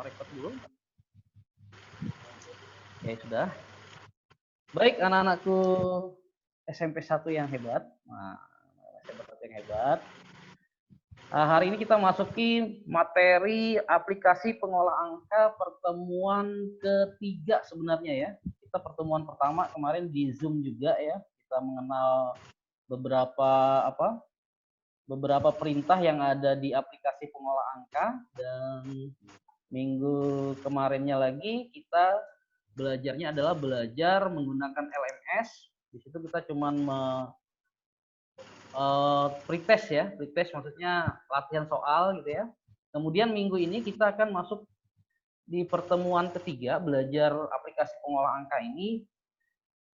record dulu. Oke, sudah. Baik, anak-anakku SMP 1 yang hebat. Nah, SMP 1 yang hebat. Hari ini kita masuki materi aplikasi pengolah angka pertemuan ketiga sebenarnya ya. Kita pertemuan pertama kemarin di Zoom juga ya. Kita mengenal beberapa perintah yang ada di aplikasi pengolah angka, dan minggu kemarinnya lagi kita belajarnya adalah belajar menggunakan LMS. Di situ kita cuman pretest ya, pretest maksudnya latihan soal gitu ya. Kemudian minggu ini kita akan masuk di pertemuan ketiga belajar aplikasi pengolah angka ini.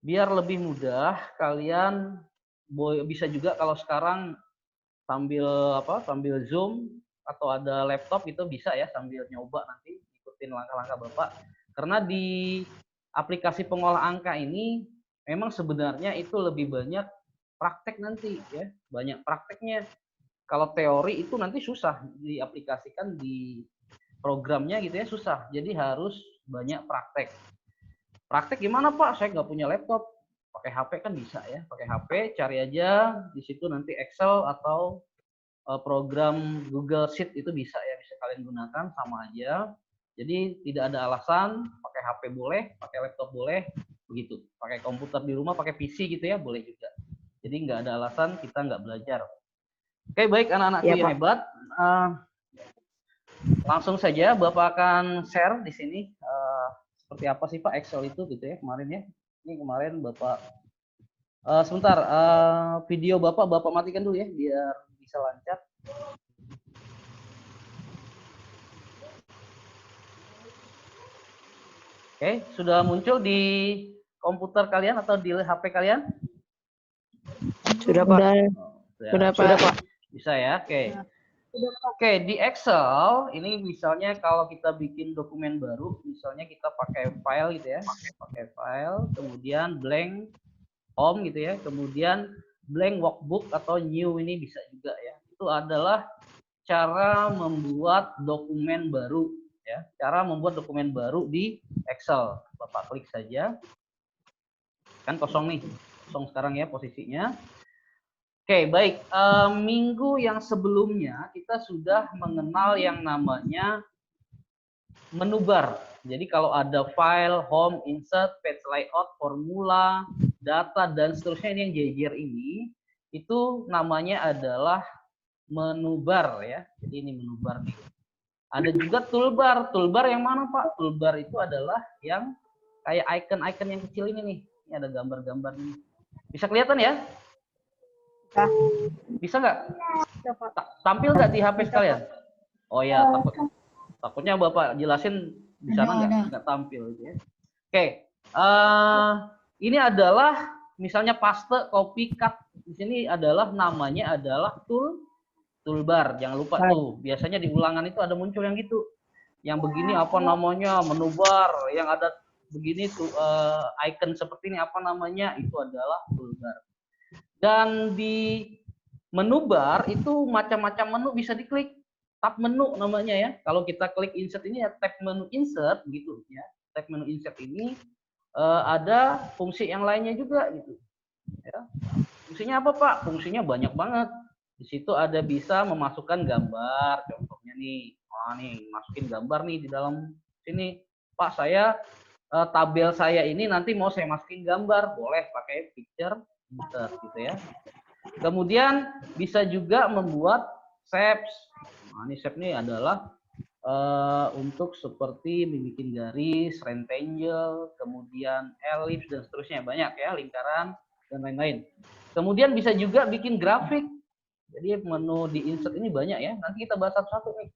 Biar lebih mudah, kalian bisa juga kalau sekarang sambil Zoom atau ada laptop itu bisa ya, sambil nyoba nanti ikutin langkah-langkah Bapak. Karena di aplikasi pengolah angka ini memang sebenarnya itu lebih banyak praktek nanti ya, banyak prakteknya. Kalau teori itu nanti susah diaplikasikan di programnya gitu ya, susah. Jadi harus banyak praktek. Praktek gimana Pak? Saya nggak punya laptop. Pakai HP kan bisa ya, pakai HP cari aja di situ nanti Excel atau program Google Sheet itu bisa ya, bisa kalian gunakan, sama aja. Jadi tidak ada alasan, pakai HP boleh, pakai laptop boleh, begitu. Pakai komputer di rumah, pakai PC gitu ya, boleh juga. Jadi nggak ada alasan kita nggak belajar. Oke, baik anak-anakku yang hebat. Langsung saja Bapak akan share di sini seperti apa sih Pak Excel itu gitu ya kemarin ya. Ini kemarin Bapak sebentar, video Bapak matikan dulu ya biar bisa lancar. Oke, sudah muncul di komputer kalian atau di HP kalian? Sudah Pak. Sudah Pak. Bisa ya, oke. Oke, di Excel ini misalnya kalau kita bikin dokumen baru, misalnya kita pakai file gitu ya, pakai file, kemudian blank home gitu ya, kemudian blank workbook atau new ini bisa juga ya. Itu adalah cara membuat dokumen baru ya, cara membuat dokumen baru di Excel. Bapak klik saja, kan kosong nih, kosong sekarang ya posisinya. Oke, baik. Minggu yang sebelumnya kita sudah mengenal yang namanya menu bar. Jadi kalau ada file, home, insert, page layout, formula, data, dan seterusnya, ini yang jejer ini, itu namanya adalah menu bar ya. Jadi ini menu bar nih. Ada juga toolbar. Toolbar yang mana Pak? Toolbar itu adalah yang kayak icon-icon yang kecil ini nih. Ini ada gambar-gambar ini. Bisa kelihatan ya? Bisa nggak? Tampil nggak di HP sekalian? Oh ya, takutnya Bapak jelasin di sana nggak tampil gitu ya. Oke, ini adalah misalnya paste, copy, cut. Di sini adalah namanya adalah toolbar. Jangan lupa tuh, biasanya di ulangan itu ada muncul yang gitu. Yang begini apa namanya? Menu bar. Yang ada begini tuh icon seperti ini apa namanya? Itu adalah toolbar. Dan di menu bar itu macam-macam menu bisa diklik. Tab menu namanya ya. Kalau kita klik insert ini ya tab menu insert gitu ya. Tab menu insert ini ada fungsi yang lainnya juga gitu. Ya. Fungsinya apa Pak? Fungsinya banyak banget. Di situ ada bisa memasukkan gambar. Contohnya nih, wah nih masukin gambar nih di dalam sini. Pak saya tabel saya ini nanti mau saya masukin gambar, boleh pakai picture insert gitu ya. Kemudian bisa juga membuat shapes. Nah, ini shape ini adalah untuk seperti membuat garis, rectangle, kemudian ellipse dan seterusnya, banyak ya, lingkaran dan lain-lain. Kemudian bisa juga bikin grafik. Jadi menu di insert ini banyak ya. Nanti kita bahas satu-satu nih.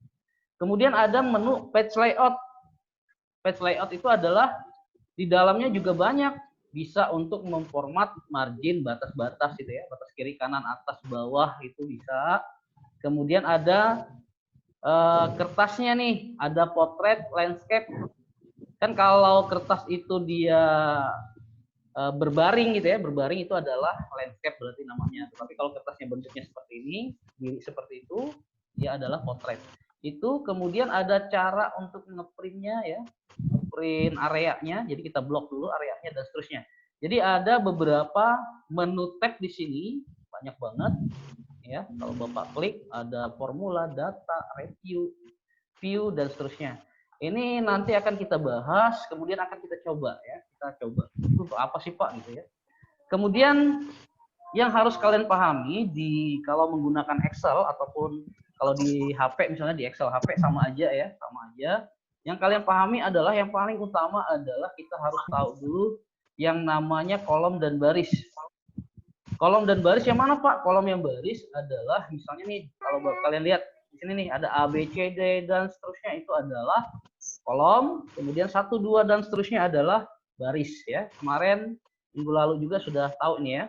Kemudian ada menu page layout. Page layout itu adalah di dalamnya juga banyak. Bisa untuk memformat margin, batas-batas gitu ya, batas kiri, kanan, atas, bawah itu bisa. Kemudian ada kertasnya nih, ada potret, landscape. Kan kalau kertas itu dia berbaring gitu ya, berbaring itu adalah landscape berarti namanya. Tapi kalau kertasnya bentuknya seperti ini, diri seperti itu, dia adalah potret. Itu kemudian ada cara untuk ngeprintnya ya, ngeprint areanya. Jadi kita blok dulu areanya dan seterusnya. Jadi ada beberapa menu tab di sini, banyak banget ya. Kalau Bapak klik ada formula, data, review, view dan seterusnya. Ini nanti akan kita bahas, kemudian akan kita coba ya. Kita coba. Itu apa sih Pak gitu ya. Kemudian yang harus kalian pahami di kalau menggunakan Excel ataupun kalau di HP misalnya di Excel HP sama aja ya, sama aja. Yang kalian pahami adalah yang paling utama adalah kita harus tahu dulu yang namanya kolom dan baris. Kolom dan baris yang mana Pak? Kolom yang baris adalah misalnya nih kalau kalian lihat di sini nih ada A, B, C, D dan seterusnya itu adalah kolom, kemudian 1, 2 dan seterusnya adalah baris ya. Kemarin minggu lalu juga sudah tahu ini ya.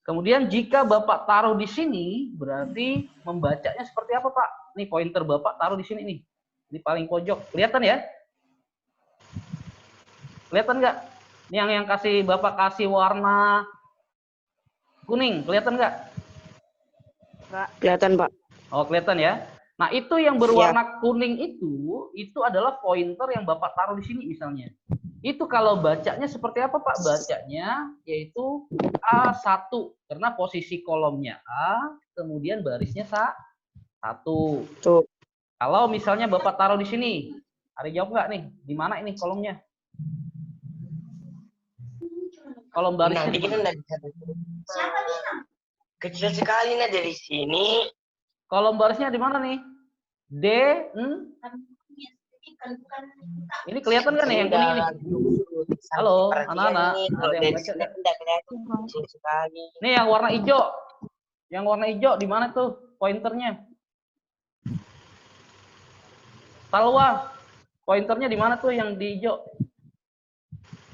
Kemudian jika Bapak taruh di sini, berarti membacanya seperti apa Pak? Nih pointer Bapak taruh di sini nih, di paling pojok. Kelihatan ya? Kelihatan nggak? Yang kasih Bapak kasih warna kuning, kelihatan nggak? Kelihatan, Pak. Oh, kelihatan ya. Nah, itu yang berwarna kuning itu adalah pointer yang Bapak taruh di sini misalnya. Itu kalau bacanya seperti apa Pak? Bacanya yaitu A1 karena posisi kolomnya A, kemudian barisnya 1. Tuh. Kalau misalnya Bapak taruh di sini, ada jawab nggak nih? Di mana ini kolomnya? Kolom barisnya di mana? Kecil sekali nah dari sini. Kolom barisnya di mana nih? D, Ini kelihatan kan nih yang kuning ini? Halo, anak-anak. Ada yang baca nggak? Nih yang warna hijau. Yang warna hijau di mana tuh pointernya? Salwa. Pointernya di mana tuh yang di hijau?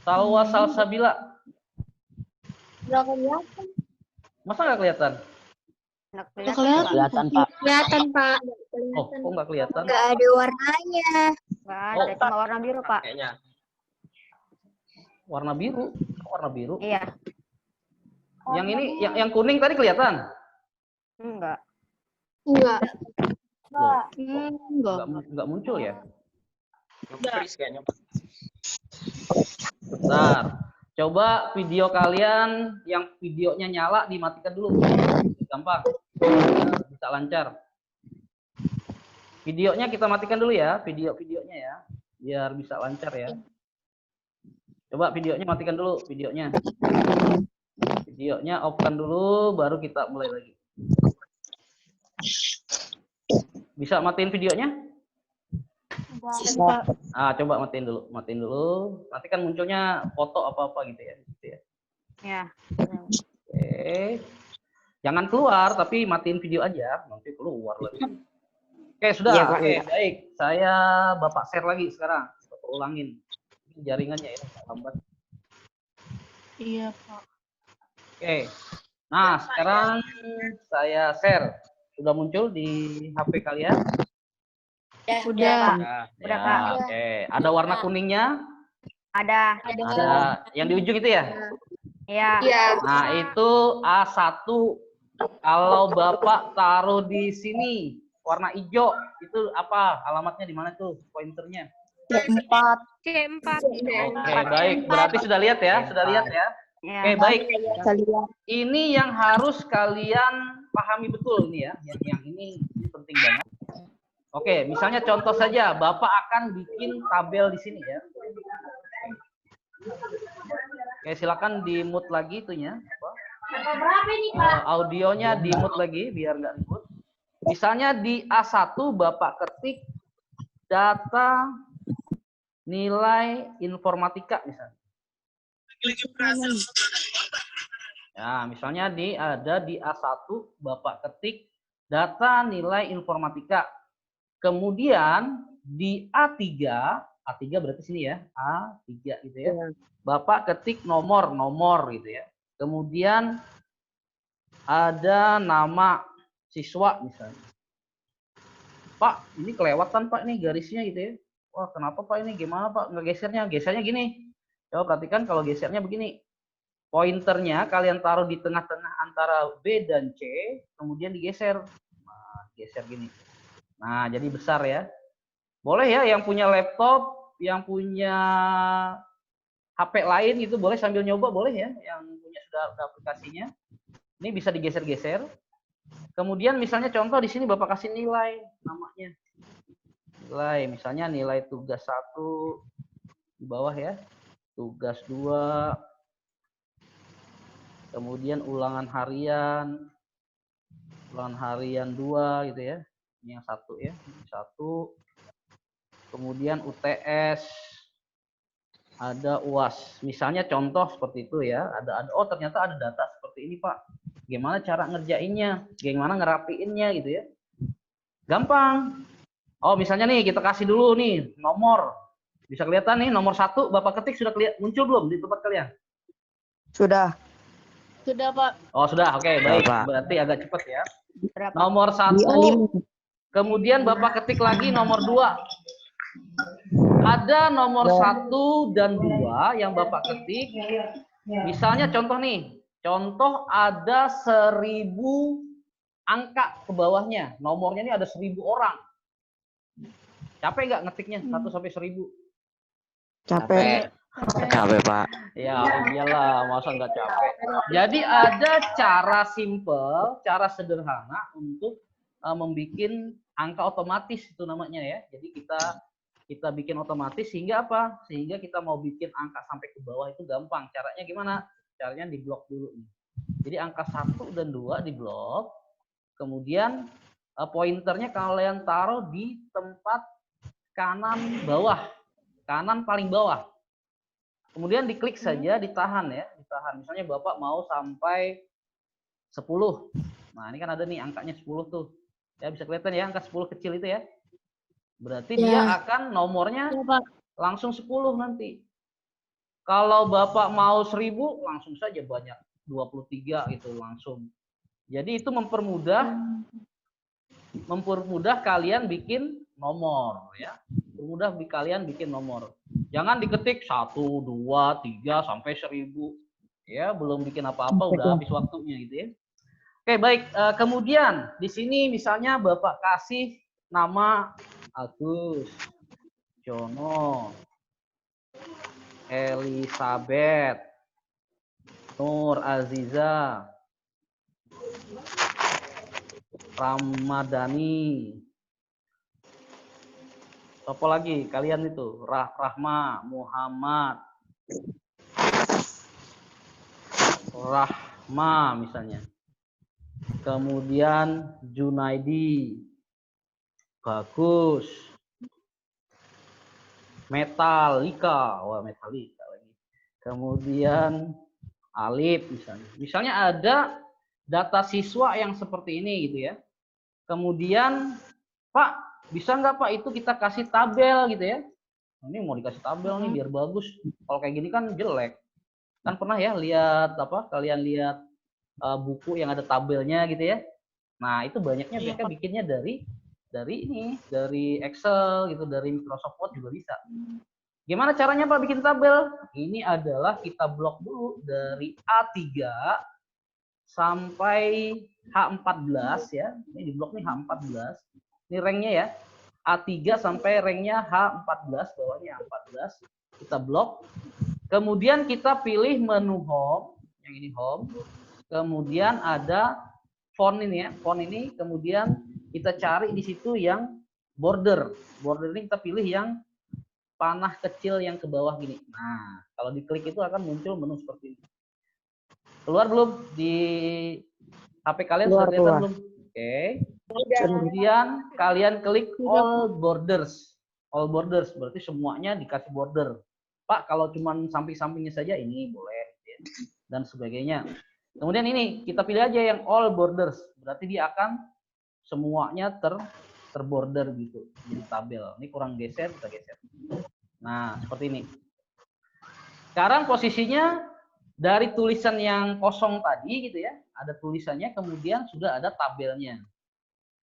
Salwa salsabila. Nggak kelihatan. Masa nggak kelihatan? Nggak kelihatan, Pak. Kelihatan, Pak. Oh, kok nggak kelihatan? Nggak ada warnanya. Nggak ada, cuma warna biru, Pak. Warna biru. Warna biru. Iya. Yang ini, yang kuning tadi kelihatan? Enggak. Enggak. Loh, Enggak. nggak muncul ya? Bentar. Coba video kalian yang videonya nyala dimatikan dulu. Gampang. Bisa lancar. Videonya kita matikan dulu ya, videonya ya. Biar bisa lancar ya. Coba videonya matikan dulu, videonya. Videonya off-kan dulu, baru kita mulai lagi. Bisa matiin videonya? Bisa. Coba matiin dulu. Nanti kan munculnya foto apa-apa gitu ya. Ya. Oke. Jangan keluar, tapi matiin video aja. Nanti keluar lagi. Oke, sudah. Ya, Pak, Oke, ya. baik. Saya Bapak share lagi sekarang. Bapak ulangin. Jaringannya ya, lambat. Iya, Pak. Oke. Nah, sekarang saya share. Sudah muncul di HP kalian? Udah. Udah, Ya, Pak. oke. Ada warna kuningnya? Ada. Ada. Yang di ujung itu ya? Iya. Iya. Nah, itu A1. Kalau Bapak taruh di sini, warna hijau, itu apa? Alamatnya di mana tuh? Pointernya? C4. Oke, baik. Berarti sudah lihat ya? Sudah lihat ya? Iya. Oke, baik. Kalian. Ini yang harus kalian pahami betul ini ya. Yang ini penting banget. Oke, misalnya contoh saja, Bapak akan bikin tabel di sini ya. Oke, silakan di-mute lagi itunya. Audionya di-mute lagi biar nggak ribut. Misalnya di A1 Bapak ketik data nilai informatika misalnya. Ya, misalnya ada di A1 Bapak ketik data nilai informatika. Kemudian di A3 berarti sini ya, A3 gitu ya. Bapak ketik nomor gitu ya. Kemudian ada nama siswa misalnya. Pak, ini kelewatan Pak nih garisnya gitu ya. Wah, kenapa Pak ini? Gimana Pak ngegesernya? Gesernya gini. Coba perhatikan kalau gesernya begini. Pointernya kalian taruh di tengah-tengah antara B dan C, kemudian digeser. Nah, geser gini. Nah, jadi besar ya. Boleh ya yang punya laptop, yang punya HP lain itu boleh sambil nyoba, boleh ya, yang punya sudah ada aplikasinya. Ini bisa digeser-geser. Kemudian misalnya contoh di sini Bapak kasih nilai namanya. Nilai, misalnya nilai tugas 1 di bawah ya. Tugas 2. Kemudian ulangan harian 2 gitu ya. Ini yang 1 ya. 1. Kemudian UTS, ada UAS. Misalnya contoh seperti itu ya. Oh ternyata ada data seperti ini Pak. Gimana cara ngerjainnya? Gimana ngerapiinnya gitu ya? Gampang. Oh misalnya nih kita kasih dulu nih nomor. Bisa kelihatan nih nomor 1 Bapak ketik sudah muncul belum di tempat kalian? Sudah. Sudah, Pak. Oh sudah, oke baik. Pak. Berarti agak cepat ya. Berapa? Nomor 1, Di A5. kemudian Bapak ketik lagi nomor 2. Ada nomor 1 dan 2 yang Bapak ketik. Misalnya contoh nih, contoh ada 1000 angka ke bawahnya. Nomornya ini ada 1000 orang. Capek nggak ngetiknya 1 sampai 1000? Capek. Capek, Pak. Ya iyalah, masa nggak capek. Jadi ada cara simple, cara sederhana untuk membuat angka otomatis itu namanya ya. Jadi kita bikin otomatis sehingga apa? Sehingga kita mau bikin angka sampai ke bawah itu gampang. Caranya gimana? Caranya di blok dulu nih. Jadi angka 1 dan 2 di blok. Kemudian pointernya kalian taruh di tempat kanan bawah. Kanan paling bawah. Kemudian diklik saja, ditahan ya, ditahan. Misalnya Bapak mau sampai 10. Nah, ini kan ada nih angkanya 10 tuh. Ya bisa kelihatan ya angka 10 kecil itu ya. Berarti dia akan nomornya langsung 10 nanti. Kalau Bapak mau 1000 langsung saja banyak 23 gitu langsung. Jadi itu mempermudah kalian bikin nomor ya. Mudah kalian bikin nomor. Jangan diketik 1, 2, 3 sampai 1000. Ya, belum bikin apa-apa udah habis waktunya gitu ya. Oke, baik. Kemudian di sini misalnya Bapak kasih nama Agus, Jono, Elizabeth, Nur Aziza, Ramadhani. Apa lagi kalian itu? Rahma, Muhammad, Rahma misalnya. Kemudian Junaidi, Bagus, Metallica, wah Metallica lagi. Kemudian Alif misalnya. Misalnya ada data siswa yang seperti ini gitu ya. Kemudian Pak, bisa nggak Pak itu kita kasih tabel gitu ya? Ini mau dikasih tabel nih biar bagus. Kalau kayak gini kan jelek. Kan pernah ya lihat apa? Kalian lihat buku yang ada tabelnya gitu ya? Nah itu banyaknya mereka bikinnya dari Excel gitu, dari Microsoft Word juga bisa. Gimana caranya Pak bikin tabel? Ini adalah kita blok dulu dari A3 sampai H14 ya. Ini di blok nih H14. Ini ranknya ya. A3 sampai ranknya H14, bawahnya H14. Kita blok. Kemudian kita pilih menu home, yang ini home. Kemudian ada font ini ya, font ini. Kemudian kita cari di situ yang border. Border ini kita pilih yang panah kecil yang ke bawah gini. Nah, kalau diklik itu akan muncul menu seperti ini. Keluar belum di HP kalian? Sudah kelihatan belum? Oke. Kemudian kalian klik all borders. All borders berarti semuanya dikasih border. Pak, kalau cuma samping-sampingnya saja ini boleh dan sebagainya. Kemudian ini kita pilih aja yang all borders. Berarti dia akan semuanya terborder gitu. Jadi tabel. Ini kurang geser, kita geser. Nah, seperti ini. Sekarang posisinya dari tulisan yang kosong tadi gitu ya, ada tulisannya, kemudian sudah ada tabelnya.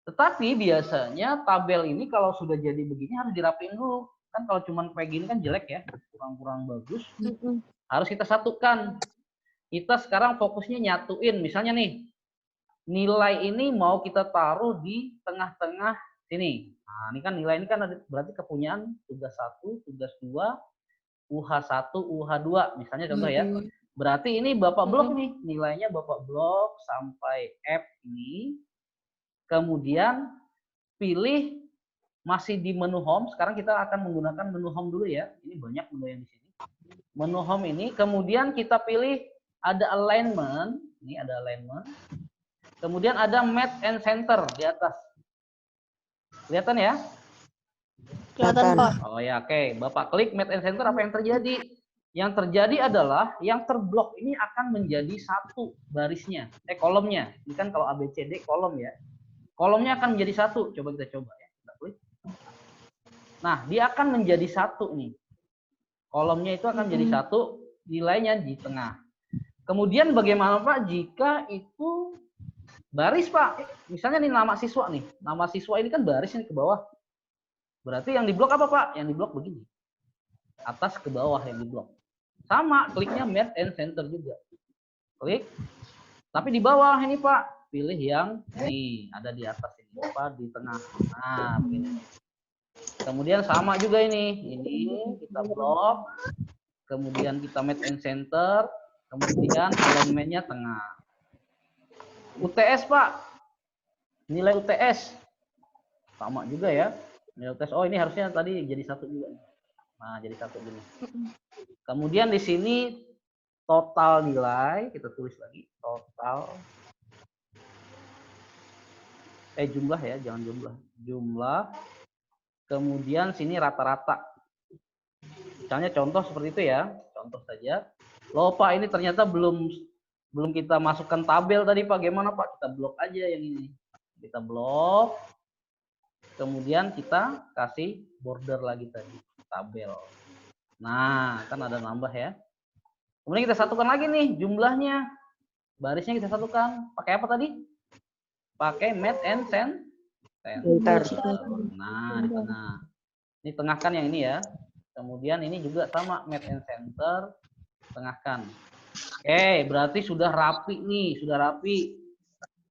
Tetapi biasanya tabel ini kalau sudah jadi begini harus dirapiin dulu. Kan kalau cuma kayak gini kan jelek ya, kurang bagus. Harus kita satukan. Kita sekarang fokusnya nyatuin. Misalnya nih, nilai ini mau kita taruh di tengah-tengah Sini. Nah, ini kan nilai ini kan ada, berarti kepunyaan tugas 1, tugas 2, UH1, UH2 misalnya contoh ya. Berarti ini Bapak blok nih, nilainya Bapak blok sampai F ini. Kemudian pilih masih di menu home. Sekarang kita akan menggunakan menu home dulu ya. Ini banyak menu yang di sini. Menu home ini, kemudian kita pilih ada alignment. Ini ada alignment. Kemudian ada match and center di atas. Kelihatan ya? Kelihatan, Pak. Oh ya, oke. Bapak klik match and center, apa yang terjadi? Yang terjadi adalah yang terblok ini akan menjadi satu barisnya, kolomnya. Ini kan kalau ABCD kolom ya. Kolomnya akan menjadi satu. Coba kita coba ya. Kita klik. Nah, dia akan menjadi satu nih. Kolomnya itu akan menjadi satu, nilainya di tengah. Kemudian bagaimana Pak jika itu baris Pak? Misalnya nih nama siswa nih. Nama siswa ini kan baris ini ke bawah. Berarti yang diblok apa Pak? Yang diblok begini. Atas ke bawah yang diblok. Sama, kliknya match and center juga. Klik. Tapi di bawah ini Pak, pilih yang ini, ada di atas ini, Pak, di tengah. Nah, begini. Kemudian sama juga ini kita blok. Kemudian kita match and center. Kemudian alignment-nya tengah. UTS Pak. Nilai UTS. Sama juga ya. Nilai UTS. Oh, ini harusnya tadi jadi satu juga. Nah, jadi satu gini. Kemudian di sini total nilai, kita tulis lagi total. Jumlah ya, jangan jumlah. Jumlah. Kemudian sini rata-rata. Misalnya contoh seperti itu ya. Contoh saja. Loh Pak, ini ternyata belum kita masukkan tabel tadi Pak. Gimana Pak? Kita blok aja yang ini. Kita blok. Kemudian kita kasih border lagi tadi. Tabel. Nah, kan ada nambah ya. Kemudian kita satukan lagi nih jumlahnya. Barisnya kita satukan. Pakai apa tadi? Pakai match and center. Nah, di tengah. Ini tengahkan yang ini ya. Kemudian ini juga sama match and center. Tengahkan. Oke, berarti sudah rapi nih, sudah rapi.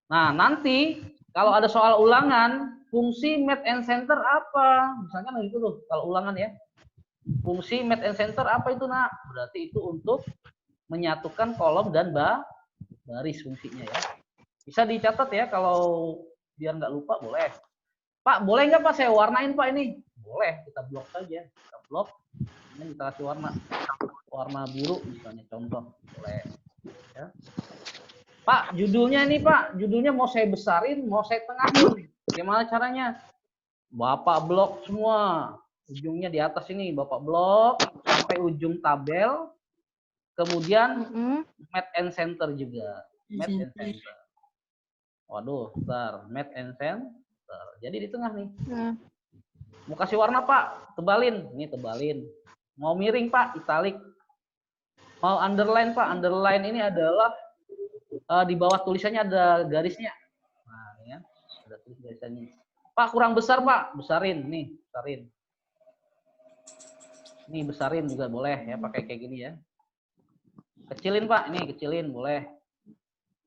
Nah, nanti kalau ada soal ulangan, fungsi match and center apa? Misalkan gitu tuh, kalau ulangan ya. Fungsi match and center apa itu, Nak? Berarti itu untuk menyatukan kolom dan baris fungsinya ya. Bisa dicatat ya kalau biar nggak lupa, boleh. Pak, boleh nggak Pak saya warnain Pak ini? Boleh, kita blok saja. Kita blok, ini kita kasih warna biru misalnya contoh, boleh. Ya. Pak, judulnya ini Pak, judulnya mau saya besarin, mau saya tengahin. Gimana caranya? Bapak blok semua. Ujungnya di atas ini, Bapak blok sampai ujung tabel. Kemudian match and center juga. Match and center. Waduh, bentar. Match and center. Jadi di tengah nih. Mau kasih warna Pak, tebalin. Ini tebalin. Mau miring Pak, italik. Mau underline Pak, underline ini adalah di bawah tulisannya ada garisnya. Nah, ya. Ada tulis garisnya. Pak, kurang besar Pak, besarin. Nih, besarin. Ini besarin juga boleh ya, pakai kayak gini ya. Kecilin Pak, ini kecilin boleh.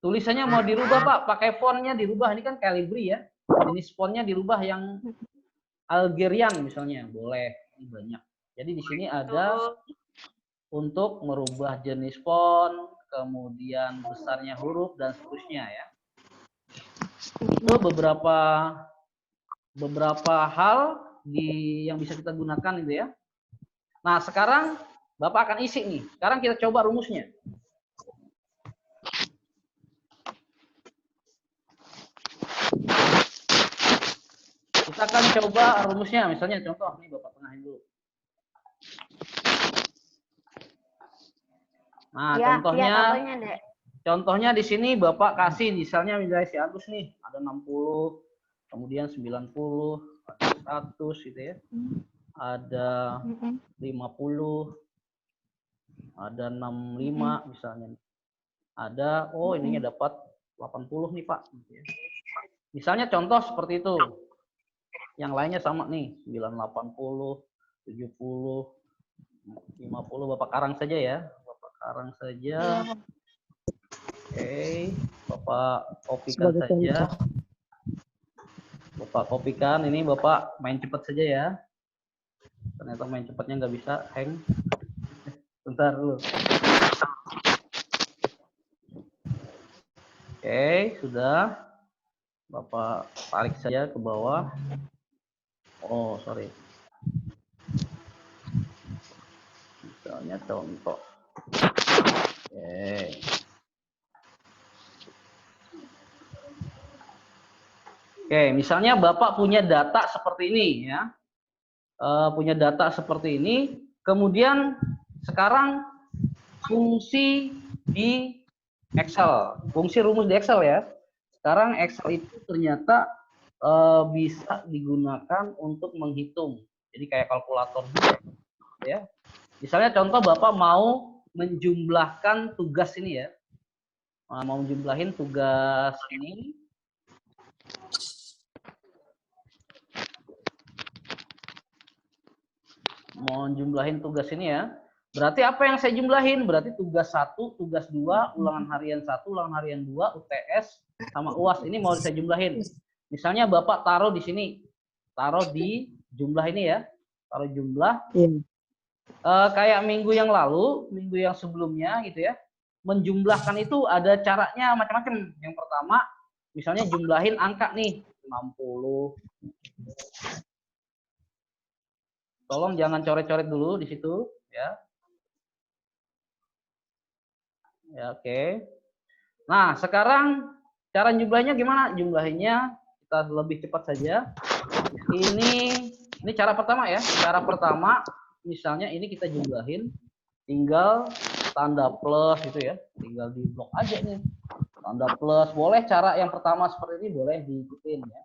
Tulisannya mau dirubah Pak, pakai fontnya dirubah. Ini kan Calibri ya. Jenis fontnya dirubah yang Algerian misalnya, boleh. Ini banyak. Jadi di sini ada untuk merubah jenis font, kemudian besarnya huruf dan seterusnya ya. Itu beberapa hal yang bisa kita gunakan itu ya. Nah, sekarang Bapak akan isi nih. Sekarang kita coba rumusnya. Kita akan coba rumusnya. Misalnya contoh, nih Bapak tengahin dulu. Nah, Ya, contohnya di sini Bapak kasih misalnya nilai si Agus nih. Ada 60, kemudian 90, ada 100 gitu ya. Ada 50, ada 65 misalnya. Ada, oh ininya dapat 80 nih Pak. Misalnya contoh seperti itu. Yang lainnya sama nih, 980, 70, 50. Bapak karang saja ya. Bapak karang saja. Oke, Bapak kopikan saja. Bapak kopikan, ini Bapak main cepat saja ya. Ternyata main cepatnya nggak bisa, hang. Bentar dulu. Oke, sudah. Bapak tarik saja ke bawah. Oh, sorry. Misalnya contoh. Oke. Oke, misalnya Bapak punya data seperti ini ya. Punya data seperti ini, kemudian sekarang fungsi di Excel, fungsi rumus di Excel ya. Sekarang Excel itu ternyata bisa digunakan untuk menghitung. Jadi kayak kalkulator juga ya. Misalnya contoh Bapak mau menjumlahkan tugas ini ya. Mau menjumlahin tugas ini. Mau jumlahin tugas ini ya. Berarti apa yang saya jumlahin? Berarti tugas 1, tugas 2, ulangan harian 1, ulangan harian 2, UTS, sama UAS. Ini mau saya jumlahin. Misalnya Bapak taruh di sini. Taruh di jumlah ini ya. Taruh jumlah. Kayak minggu yang lalu, minggu yang sebelumnya gitu ya. Menjumlahkan itu ada caranya macam-macam. Yang pertama, misalnya jumlahin angka nih. 60. Tolong jangan coret-coret dulu di situ ya. Ya, oke. Nah, sekarang cara jumlahnya gimana? Jumlahinnya kita lebih cepat saja. Ini cara pertama ya. Cara pertama misalnya ini kita jumlahin tinggal tanda plus gitu ya. Tinggal di blok aja nih. Tanda plus. Boleh cara yang pertama seperti ini boleh diikutin ya.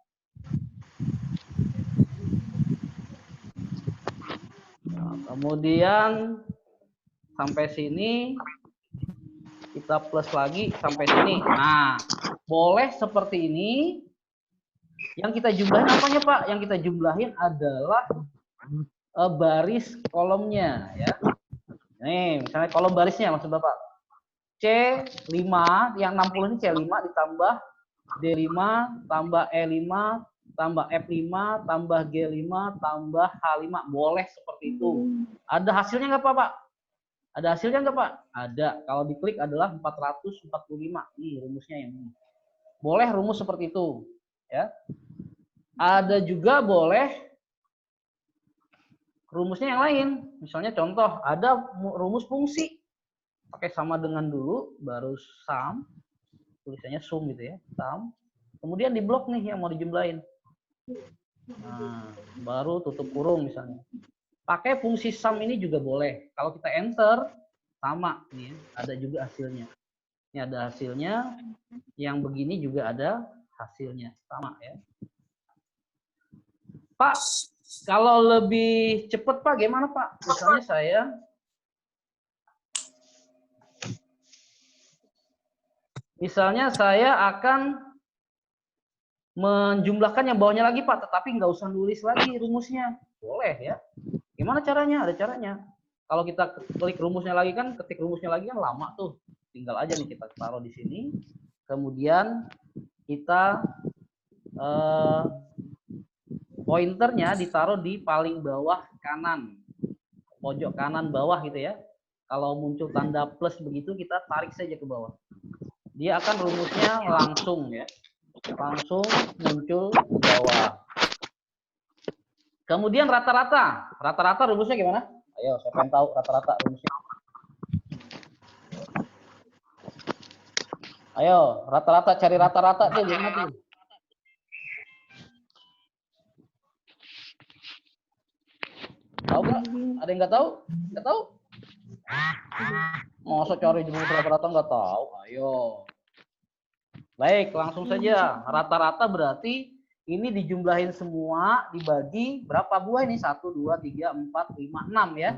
Nah, kemudian sampai sini kita plus lagi sampai sini. Nah, boleh seperti ini. Yang kita jumlahin apanya Pak? Yang kita jumlahin adalah baris kolomnya ya. Nih, misalnya kolom barisnya maksud Bapak. C5 yang 60 ini C5 ditambah D5 tambah E5 tambah F5 tambah G5 tambah H5. Boleh seperti itu. Ada hasilnya nggak Pak? Ada hasilnya nggak Pak? Ada. Kalau diklik adalah 445. Nih rumusnya yang ini. Boleh rumus seperti itu. Ya. Ada juga boleh rumusnya yang lain. Misalnya contoh, ada rumus fungsi. Pakai sama dengan dulu, baru sum. Tulisannya sum gitu ya. Sum. Kemudian di blok nih yang mau dijumlahin. Nah, baru tutup kurung misalnya. Pakai fungsi sum ini juga boleh. Kalau kita enter, sama nih, ada juga hasilnya. Ini ada hasilnya. Yang begini juga ada hasilnya, sama ya. Pak, kalau lebih cepat Pak, gimana Pak? Misalnya saya akan menjumlahkan yang bawahnya lagi Pak, tetapi nggak usah nulis lagi rumusnya. Boleh ya. Gimana caranya? Ada caranya. Kalau kita klik rumusnya lagi kan, ketik rumusnya lagi kan lama tuh. Tinggal aja nih kita taruh di sini. Kemudian kita pointernya ditaruh di paling bawah kanan. Pojok kanan bawah gitu ya. Kalau muncul tanda plus begitu, kita tarik saja ke bawah. Dia akan rumusnya langsung ya. Langsung muncul ke bawah. Kemudian rata-rata. Rata-rata rumusnya gimana? Ayo, saya pengen tahu rata-rata rumusnya. Ayo, rata-rata, cari rata-rata tuh gimana tuh? Tahu nggak? Ada yang nggak tahu? Nggak tahu? Masa cari rumus rata-rata nggak tahu? Ayo. Baik, langsung saja. Rata-rata berarti ini dijumlahin semua, dibagi berapa buah ini? 1, 2, 3, 4, 5, 6 ya.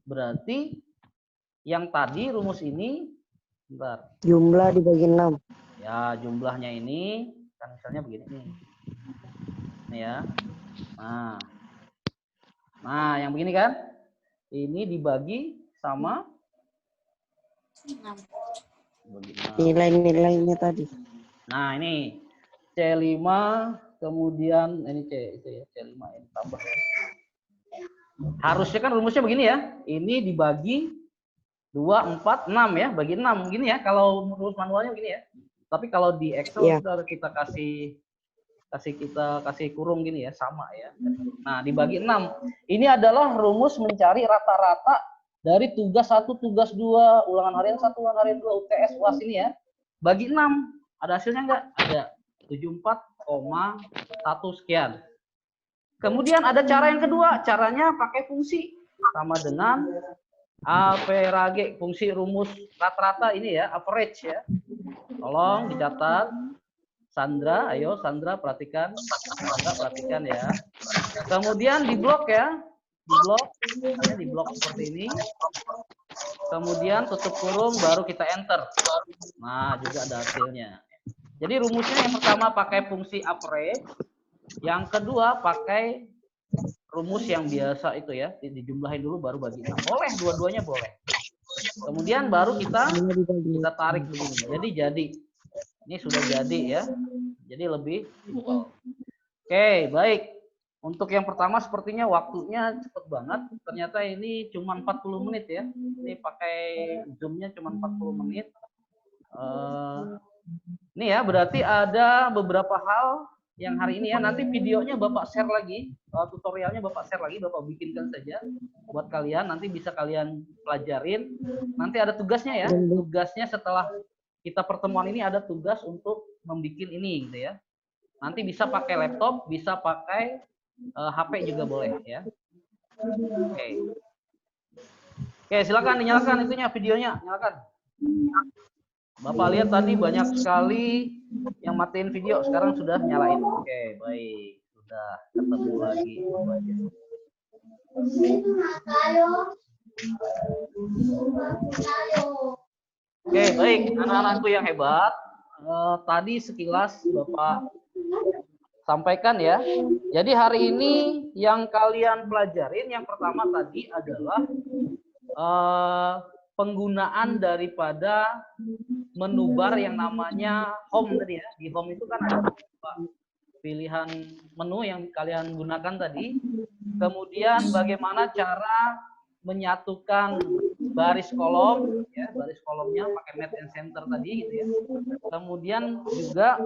Berarti yang tadi rumus ini, bentar. Jumlah dibagi 6. Ya, jumlahnya ini, kan misalnya begini nih. Ini ya. Nah, yang begini kan? Ini dibagi sama Nilai-nilainya tadi. Nah, ini C5 kemudian ini C itu ya, C5 ini tambah. Harusnya kan rumusnya begini ya. Ini dibagi 2, 4, 6 ya, bagi 6 gini ya. Kalau rumus manualnya begini ya. Tapi kalau di Excel kita kasih kurung gini ya, sama ya. Nah, dibagi 6. Ini adalah rumus mencari rata-rata dari tugas 1, tugas 2, ulangan harian 1, ulangan harian 2, UTS, UAS ini ya. Bagi 6. Ada hasilnya enggak? Ada. 74,1 sekian. Kemudian ada cara yang kedua, caranya pakai fungsi sama dengan average, fungsi rumus rata-rata ini ya, average ya. Tolong dicatat. Sandra, ayo Sandra perhatikan. Sandra perhatikan ya. Kemudian di blok ya. Di blok seperti ini. Kemudian tutup kurung baru kita enter. Nah, juga ada hasilnya. Jadi rumusnya yang pertama pakai fungsi average. Yang kedua pakai rumus yang biasa itu ya, dijumlahin dulu baru bagi 6. Boleh, dua-duanya boleh. Kemudian baru kita tarik begini. Jadi ini sudah jadi ya. Jadi lebih simpel. Oke, baik. Untuk yang pertama sepertinya waktunya cepet banget. Ternyata ini cuma 40 menit ya. Ini pakai Zoom-nya cuma 40 menit. Ini ya, berarti ada beberapa hal yang hari ini ya, nanti videonya Bapak share lagi, tutorialnya Bapak share lagi, Bapak bikinkan saja buat kalian, nanti bisa kalian pelajarin. Nanti ada tugasnya ya, tugasnya setelah kita pertemuan ini ada tugas untuk membuat ini gitu ya. Nanti bisa pakai laptop, bisa pakai HP juga boleh ya. Oke, silakan dinyalakan itunya videonya, nyalakan. Bapak lihat tadi banyak sekali yang matiin video, sekarang sudah nyalain. Oke, baik. Sudah ketemu lagi. Oke, baik. Anak-anakku yang hebat. Tadi sekilas Bapak sampaikan ya. Jadi hari ini yang kalian pelajarin yang pertama tadi adalah penggunaan daripada menu bar yang namanya home tadi ya. Di home itu kan ada pilihan menu yang kalian gunakan tadi. Kemudian bagaimana cara menyatukan baris kolom ya, baris kolomnya pakai match and center tadi gitu ya. Kemudian juga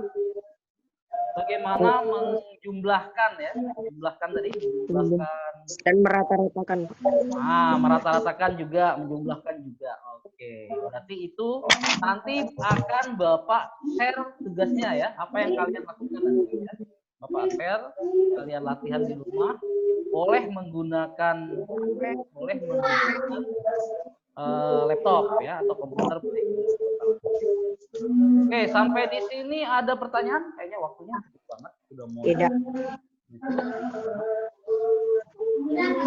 bagaimana menjumlahkan ya, menjumlahkan dan merata-ratakan. Nah, merata-ratakan juga, menjumlahkan juga. Oke, berarti itu nanti akan Bapak share tugasnya ya, apa yang kalian lakukan nanti ya. Bapak share, kalian latihan di rumah, boleh menggunakan laptop ya atau komputer. Oke, sampai di sini ada pertanyaan? Kayaknya waktunya cukup banget, sudah mau. Tidak.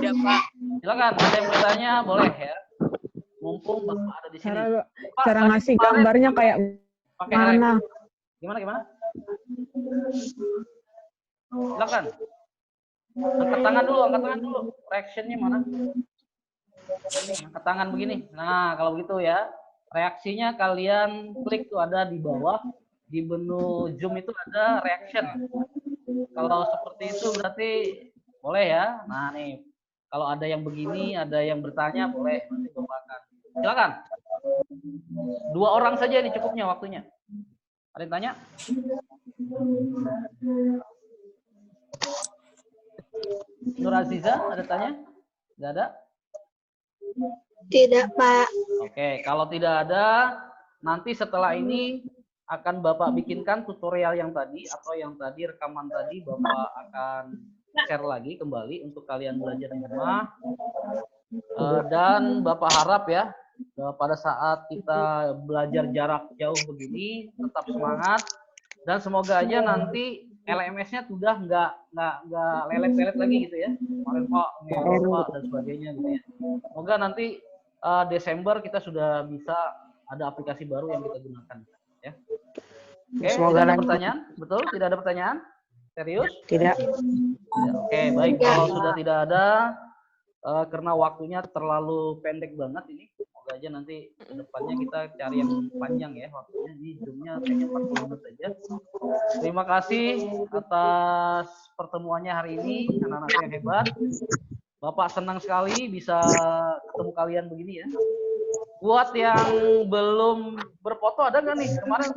Ya, Pak. Silakan, ada yang bertanya boleh ya. Mumpung Bapak ada di sini. Cara ngasih gambarnya kayak mana? Gimana? Silakan. Angkat tangan dulu. Reaction-nya mana? Ini, angkat tangan begini. Nah, kalau begitu ya. Reaksinya kalian klik tuh ada di bawah. Di menu Zoom itu ada reaction. Kalau seperti itu berarti boleh ya. Nah nih, kalau ada yang begini, ada yang bertanya, boleh. Nanti Bapak akan. Silakan. 2 orang saja ini cukupnya waktunya. Ada yang tanya? Nur Aziza, ada tanya? Tidak ada? Tidak, Pak. Oke, kalau tidak ada, nanti setelah ini akan Bapak bikinkan tutorial yang tadi atau yang tadi rekaman tadi Bapak akan share lagi kembali untuk kalian belajar di rumah. Dan Bapak harap ya pada saat kita belajar jarak jauh begini tetap semangat dan semoga aja nanti LMS-nya sudah nggak lelet-lelet lagi gitu ya. Kemarin Pak, dan sebagainya gitu ya. Semoga nanti Desember kita sudah bisa ada aplikasi baru yang kita gunakan ya. Oke, tidak ada pertanyaan? Betul? Tidak ada pertanyaan? Serius? Tidak. Oke, baik. Kalau sudah tidak ada karena waktunya terlalu pendek banget ini. semoga aja nanti depannya kita cari yang panjang ya waktunya. Di Zoom-nya kayaknya 40 menit saja. Terima kasih atas pertemuannya hari ini, anak-anak yang hebat. Bapak senang sekali bisa ketemu kalian begini ya. Buat yang belum berfoto ada nggak nih? Kemarin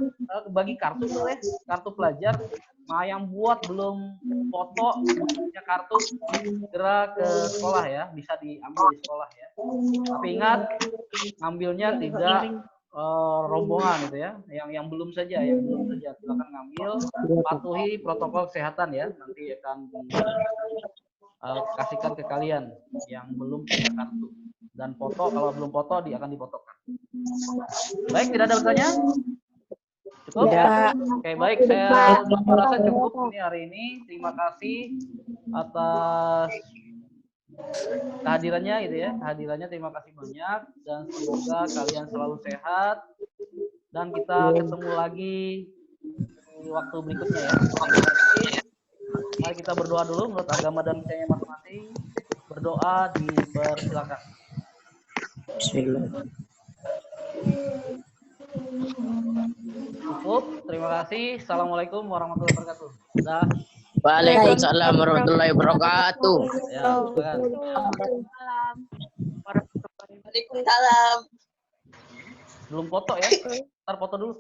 bagi kartu tuh ya, kartu pelajar. Nah, yang buat belum foto punya kartu segera ke sekolah ya, bisa diambil di sekolah ya. Tapi ingat, ngambilnya tidak rombongan gitu ya. Yang belum saja, silakan ngambil, patuhi protokol kesehatan ya. Nanti akan kasihkan ke kalian yang belum punya kartu. Dan foto, kalau belum foto akan difotokan. Baik, tidak ada pertanyaan? Cukup ya? Oke, baik. Saya rasa cukup ini hari ini. Terima kasih atas kehadirannya gitu ya. Kehadirannya terima kasih banyak. Dan semoga kalian selalu sehat. Dan kita ketemu lagi di waktu berikutnya ya. Mari kita berdoa dulu menurut agama dan percaya masing-masing. Berdoa dipersilakan. Bismillah. Cukup, terima kasih. Assalamualaikum warahmatullahi wabarakatuh. Dah. Waalaikumsalam warahmatullahi wabarakatuh. Ya, silakan. Waalaikumsalam. Belum foto ya? Ntar foto dulu.